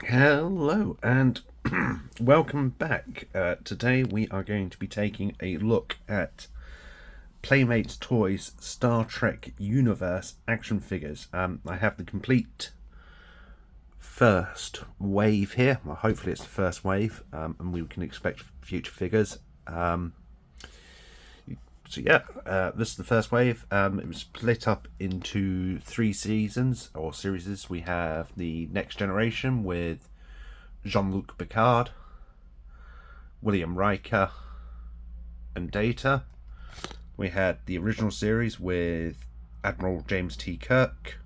Hello and welcome back. Today we are going to be taking a look at Playmates Toys Star Trek Universe action figures. I have the complete first wave here. Well, hopefully it's the first wave, and we can expect future figures. This is the first wave. It was split up into 3 seasons or series. We have the Next Generation with Jean-Luc Picard, William Riker, and Data. We had the original series with Admiral James T. Kirk,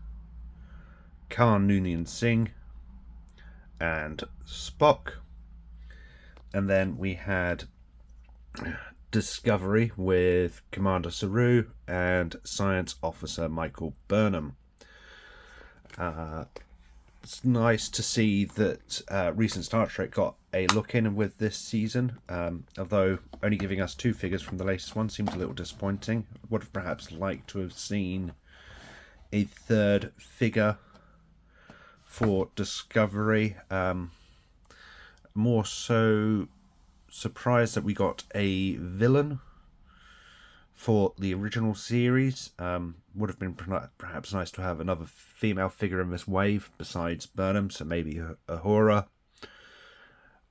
Khan Noonien Singh, and Spock. And then we had Discovery with Commander Saru and Science Officer Michael Burnham. It's nice to see that recent Star Trek got a look in with this season, although only giving us 2 figures from the latest one seems a little disappointing. Would have perhaps liked to have seen a 3rd figure for Discovery. More so surprised that we got a villain for the original series. Would have been perhaps nice to have another female figure in this wave besides Burnham, so maybe Uhura.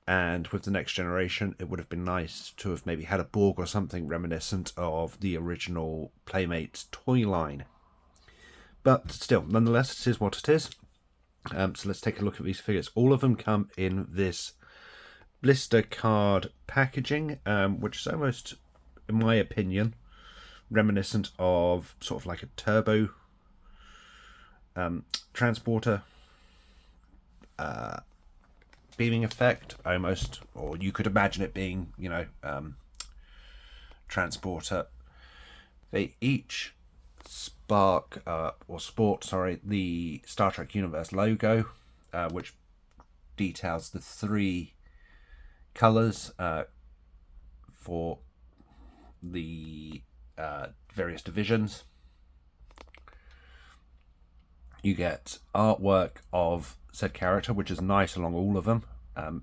And with the Next Generation, it would have been nice to have maybe had a Borg or something reminiscent of the original Playmates toy line. But still, nonetheless, it is what it is. So let's take a look at these figures. All of them come in this blister card packaging, which is almost, in my opinion, reminiscent of sort of like a turbo transporter beaming effect, almost, or you could imagine it being, transporter. They each sport the Star Trek Universe logo, which details the 3 colors for the various divisions. You get artwork of said character, which is nice along all of them.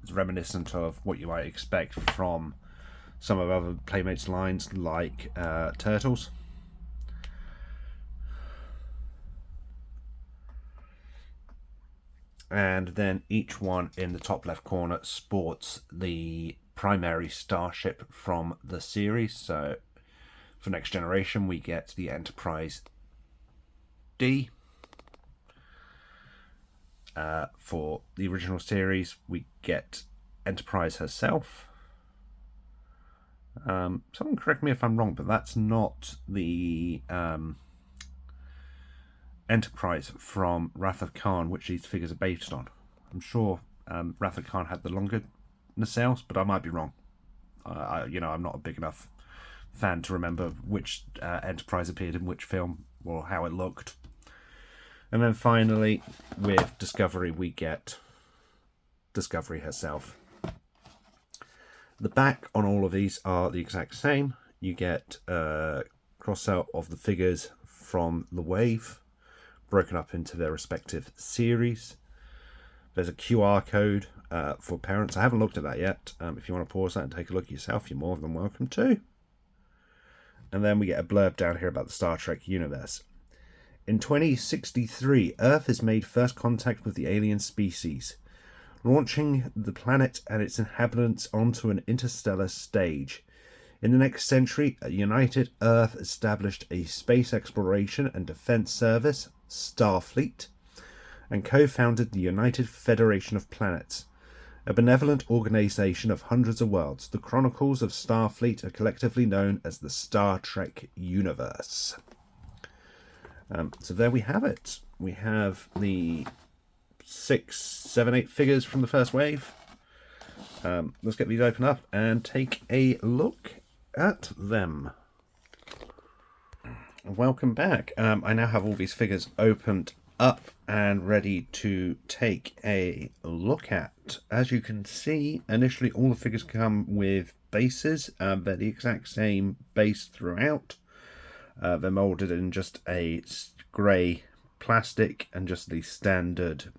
It's reminiscent of what you might expect from some of other Playmates lines, like Turtles. And then each one in the top left corner sports the primary starship from the series. So for Next Generation, we get the Enterprise D. For the original series, we get Enterprise herself. Someone correct me if I'm wrong, but that's not the Enterprise from Wrath of Khan, which these figures are based on. I'm sure Wrath of Khan had the longer nacelles, but I might be wrong. I'm not a big enough fan to remember which Enterprise appeared in which film or how it looked. And then finally, with Discovery, we get Discovery herself. The back on all of these are the exact same. You get a cross-out of the figures from the wave, broken up into their respective series. There's a QR code for parents. I haven't looked at that yet. If you want to pause that and take a look yourself, you're more than welcome to. And then we get a blurb down here about the Star Trek universe. In 2063, Earth has made first contact with the alien species, launching the planet and its inhabitants onto an interstellar stage. In the next century, a united Earth established a space exploration and defense service, Starfleet, and co-founded the United Federation of Planets, a benevolent organization of hundreds of worlds. The chronicles of Starfleet are collectively known as the Star Trek universe. So there we have it. We have the 6, 7, 8 figures from the first wave. Let's get these open up and take a look at them. Welcome back. I now have all these figures opened up and ready to take a look at. As you can see, initially all the figures come with bases. They're the exact same base throughout. They're molded in just a grey plastic and just the standard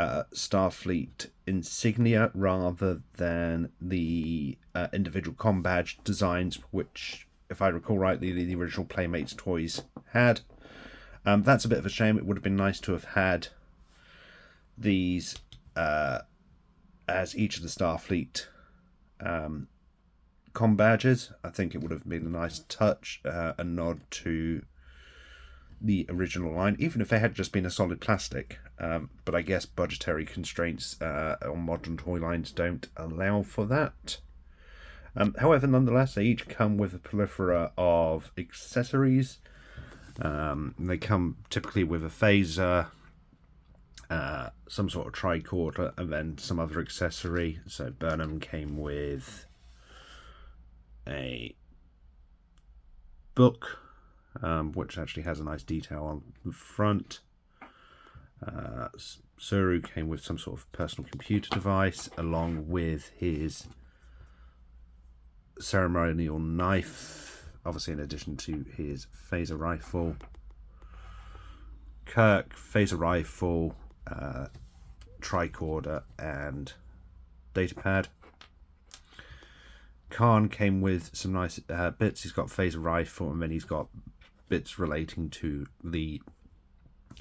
Starfleet insignia rather than the individual comm badge designs, which, if I recall rightly, the original Playmates toys had. That's a bit of a shame. It would have been nice to have had these as each of the Starfleet comm badges. I think it would have been a nice touch, a nod to the original line, even if they had just been a solid plastic. But I guess budgetary constraints on modern toy lines don't allow for that. However, nonetheless, they each come with a plethora of accessories. They come typically with a phaser, some sort of tricorder, and then some other accessory. So Burnham came with a book, which actually has a nice detail on the front. Suru came with some sort of personal computer device, along with his ceremonial knife, obviously in addition to his phaser rifle. Kirk, phaser rifle, tricorder, and datapad. Khan came with some nice bits. He's got phaser rifle, and then he's got bits relating to the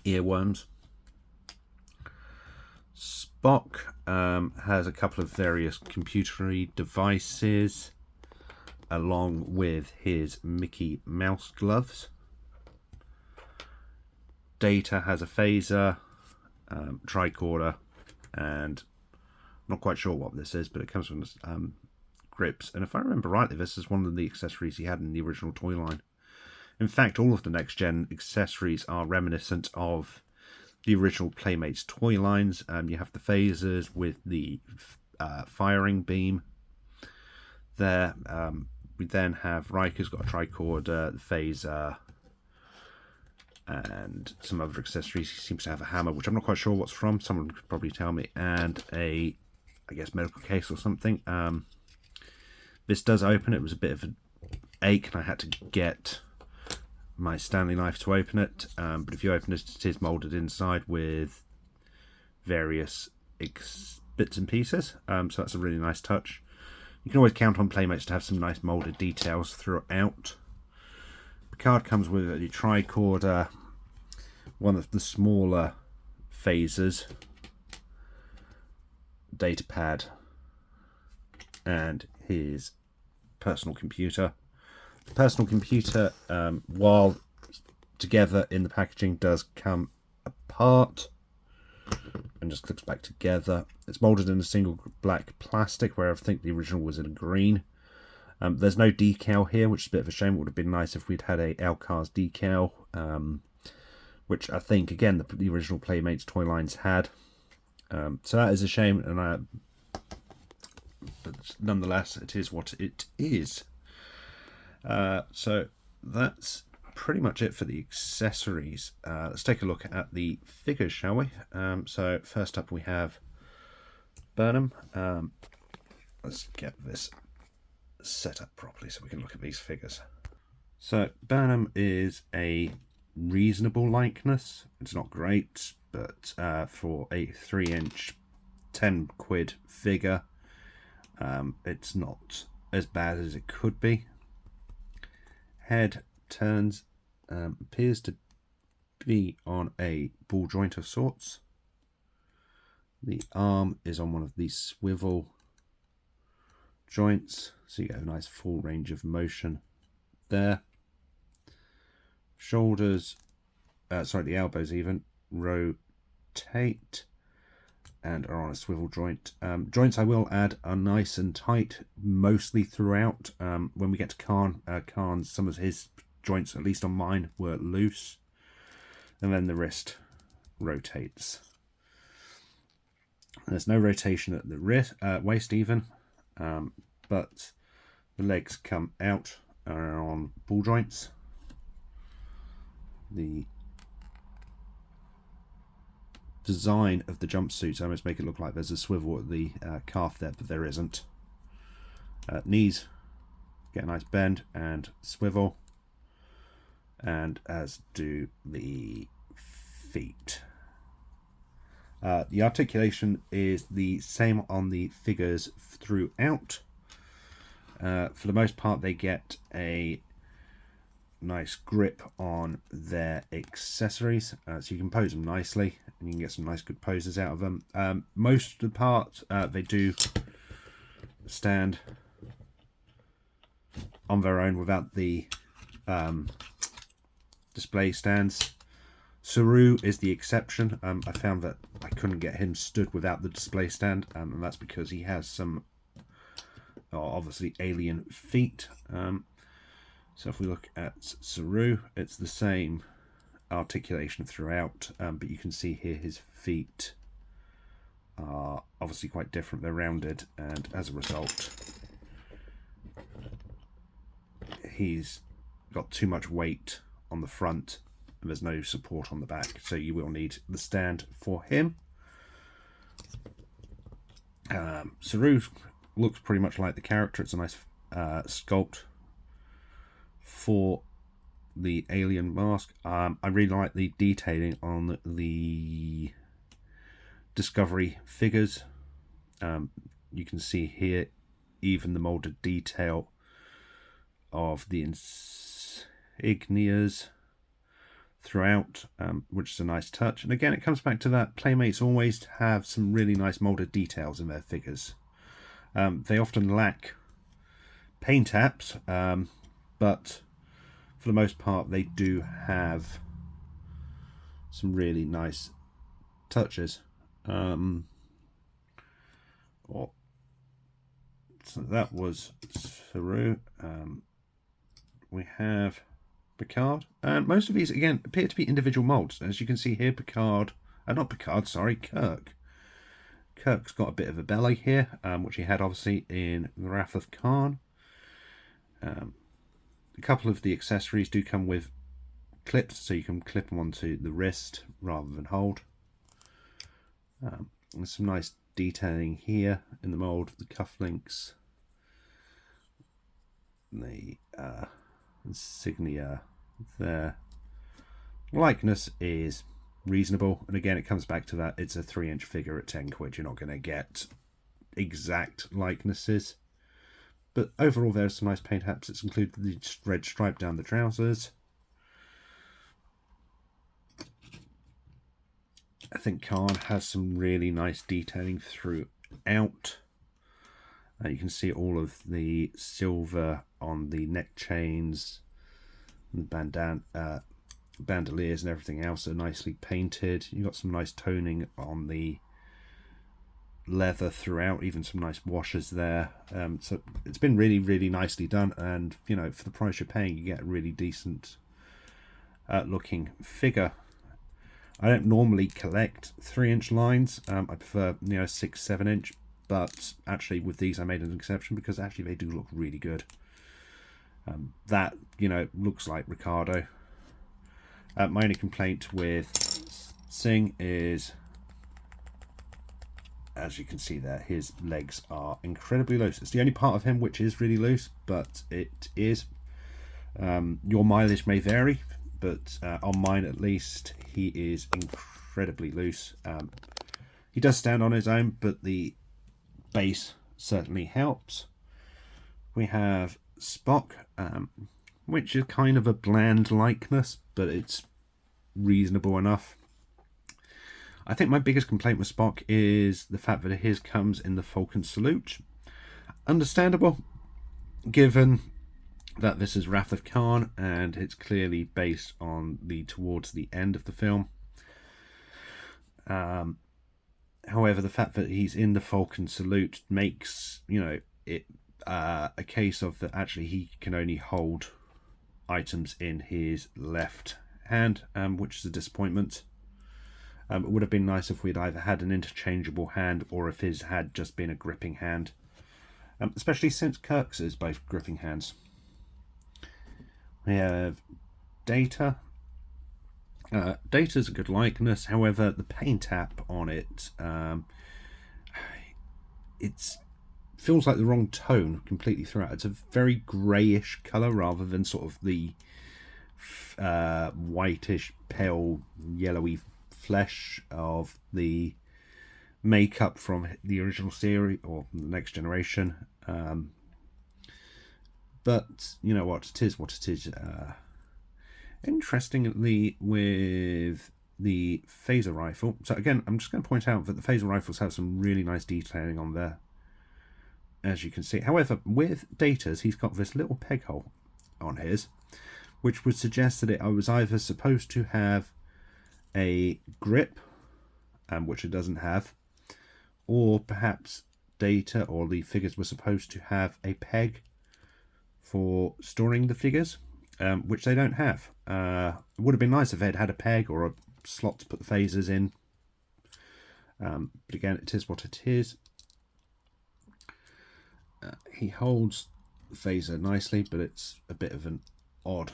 earworms. Spock has a couple of various computery devices, along with his Mickey Mouse gloves. Data has a phaser, tricorder, and I'm not quite sure what this is, but it comes from grips. And if I remember rightly, this is one of the accessories he had in the original toy line. In fact, all of the next gen accessories are reminiscent of the original Playmates toy lines. You have the phasers with the firing beam there. We then have Riker's got a tricorder, the phaser, and some other accessories. He seems to have a hammer, which I'm not quite sure what's from. Someone could probably tell me. And a, I guess, medical case or something. This does open. It was a bit of an ache, and I had to get my Stanley knife to open it. But if you open it, it is moulded inside with various bits and pieces. So that's a really nice touch. You can always count on Playmates to have some nice moulded details throughout. Picard comes with a tricorder, one of the smaller phasers, datapad, and his personal computer. The personal computer, while together in the packaging, does come apart and just clips back together. It's molded in a single black plastic, where I think the original was in a green. There's no decal here, which is a bit of a shame. It would have been nice if we'd had a LCARS decal, which I think, again, the original Playmates toy lines had. So that is a shame, and but nonetheless, it is what it is. So that's pretty much it for the accessories. Let's take a look at the figures, shall we? So first up we have Burnham. Let's get this set up properly so we can look at these figures. So Burnham is a reasonable likeness. It's not great, but for a 3-inch 10 quid figure, it's not as bad as it could be. Head turns, appears to be on a ball joint of sorts. The arm is on one of these swivel joints, so you get a nice full range of motion there. Shoulders, the elbows even rotate and are on a swivel joint. Joints, I will add, are nice and tight mostly throughout. When we get to Khan, some of his joints, at least on mine, were loose. And then the wrist rotates. There's no rotation at the waist even, but the legs come out on ball joints. The design of the jumpsuits almost make it look like there's a swivel at the calf there, but there isn't. Knees get a nice bend and swivel, and as do the feet. The articulation is the same on the figures throughout. For the most part, they get a nice grip on their accessories, so you can pose them nicely and you can get some nice good poses out of them. Most of the part, they do stand on their own without the display stands. Saru is the exception. I found that I couldn't get him stood without the display stand, and that's because he has some obviously alien feet. So if we look at Saru, it's the same articulation throughout, but you can see here his feet are obviously quite different. They're rounded, and as a result, he's got too much weight on the front and there's no support on the back, so you will need the stand for him. Saru looks pretty much like the character. It's a nice sculpt for the alien mask. I really like the detailing on the Discovery figures. You can see here even the molded detail of the insignias throughout, which is a nice touch. And again, it comes back to that Playmates always have some really nice molded details in their figures. They often lack paint apps, but for the most part they do have some really nice touches. So that was Saru. We have Picard, and most of these again appear to be individual molds. As you can see here, Kirk. Kirk's got a bit of a belly here, which he had obviously in Wrath of Khan. A couple of the accessories do come with clips, so you can clip them onto the wrist rather than hold. There's some nice detailing here in the mold, the cufflinks, the insignia there. Likeness is reasonable, and again it comes back to that it's a 3-inch figure at 10 quid. You're not going to get exact likenesses, but overall there's some nice paint apps. It's included the red stripe down the trousers. I think Khan has some really nice detailing throughout. You can see all of the silver on the neck chains, and bandoliers and everything else are nicely painted. You've got some nice toning on the leather throughout, even some nice washers there. So it's been really, really nicely done, and you know, for the price you're paying, you get a really decent looking figure. I don't normally collect 3-inch lines. I prefer 6-7 inch, but actually with these I made an exception because actually they do look really good. That looks like Ricardo. My only complaint with Singh is, as you can see there, his legs are incredibly loose. It's the only part of him which is really loose, but it is. Your mileage may vary, but on mine at least, he is incredibly loose. He does stand on his own, but the base certainly helps. We have Spock, which is kind of a bland likeness, but it's reasonable enough. I think my biggest complaint with Spock is the fact that his comes in the Falcon salute. Understandable, given that this is Wrath of Khan and it's clearly based on towards the end of the film. However, the fact that he's in the Falcon salute makes it a case of that actually he can only hold items in his left hand, which is a disappointment. It would have been nice if we'd either had an interchangeable hand or if his had just been a gripping hand, especially since Kirk's is both gripping hands. We have Data. Data's a good likeness, however the paint app on it, it feels like the wrong tone completely throughout. It's a very greyish colour rather than sort of the whitish, pale, yellowy flesh of the makeup from the original series or the next generation. But you know what? It is what it is. Interestingly, with the phaser rifle, so again, I'm just going to point out that the phaser rifles have some really nice detailing on there, as you can see. However, with Data's, he's got this little peg hole on his, which would suggest that I was either supposed to have a grip, which it doesn't have, or perhaps Data or the figures were supposed to have a peg for storing the figures, which they don't have. It would have been nice if they'd had a peg or a slot to put the phasers in. But again, it is what it is. He holds the phaser nicely, but it's a bit of an odd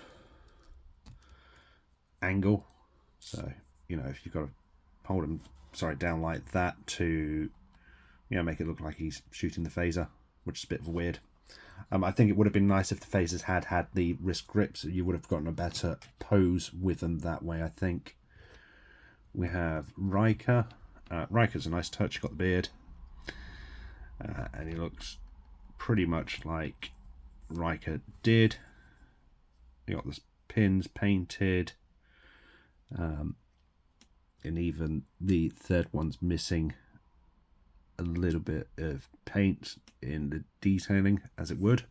angle. So, you know, if you've got to hold him, down like that to, you know, make it look like he's shooting the phaser, which is a bit of a weird. I think it would have been nice if the phasers had the wrist grips. So you would have gotten a better pose with them that way, I think. We have Riker. Riker's a nice touch. He's got the beard. And he looks pretty much like Riker did. You got the pins painted. And even the third one's missing a little bit of paint in the detailing, as it would.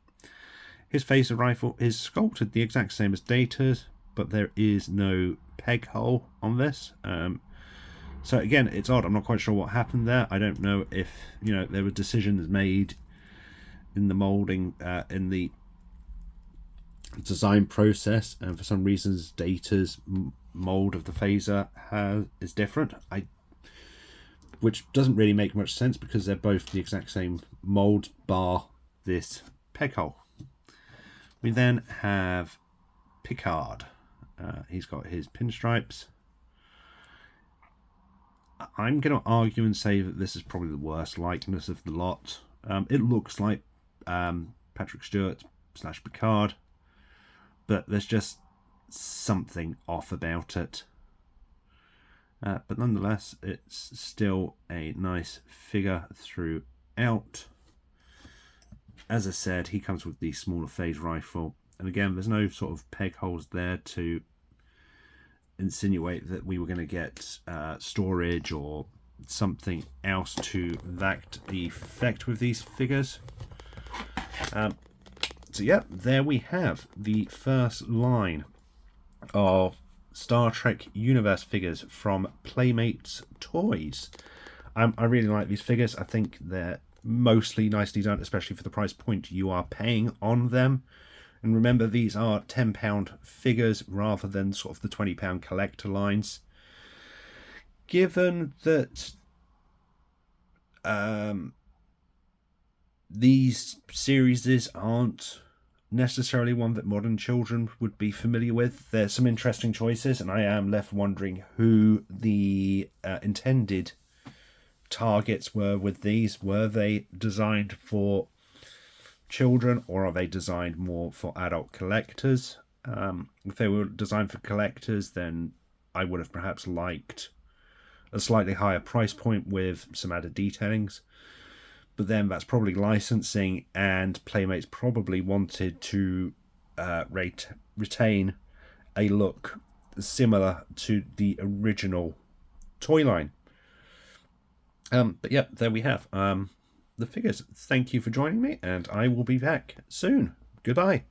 His phaser rifle is sculpted the exact same as Data's, but there is no peg hole on this. So again, it's odd. I'm not quite sure what happened there. I don't know if, you know, there were decisions made in the molding, in the design process, and for some reasons Data's mold of the phaser is different. Which doesn't really make much sense because they're both the exact same mold, bar this peg hole. We then have Picard. He's got his pinstripes. I'm going to argue and say that this is probably the worst likeness of the lot. It looks like Patrick Stewart / Picard, but there's just something off about it. But nonetheless, it's still a nice figure throughout. As I said, he comes with the smaller phase rifle. And again, there's no sort of peg holes there to insinuate that we were going to get storage or something else to that effect with these figures. So yeah, there we have the first line of Star Trek Universe figures from Playmates Toys. I really like these figures. I think they're mostly nicely done, especially for the price point you are paying on them. And remember, these are £10 figures rather than sort of the £20 collector lines. Given that these series aren't necessarily one that modern children would be familiar with, there's some interesting choices, and I am left wondering who the intended targets were with these. Were they designed for children, or are they designed more for adult collectors? If they were designed for collectors, then I would have perhaps liked a slightly higher price point with some added detailings. But then that's probably licensing, and Playmates probably wanted to retain a look similar to the original toy line. But yeah, there we have the figures. Thank you for joining me, and I will be back soon. Goodbye.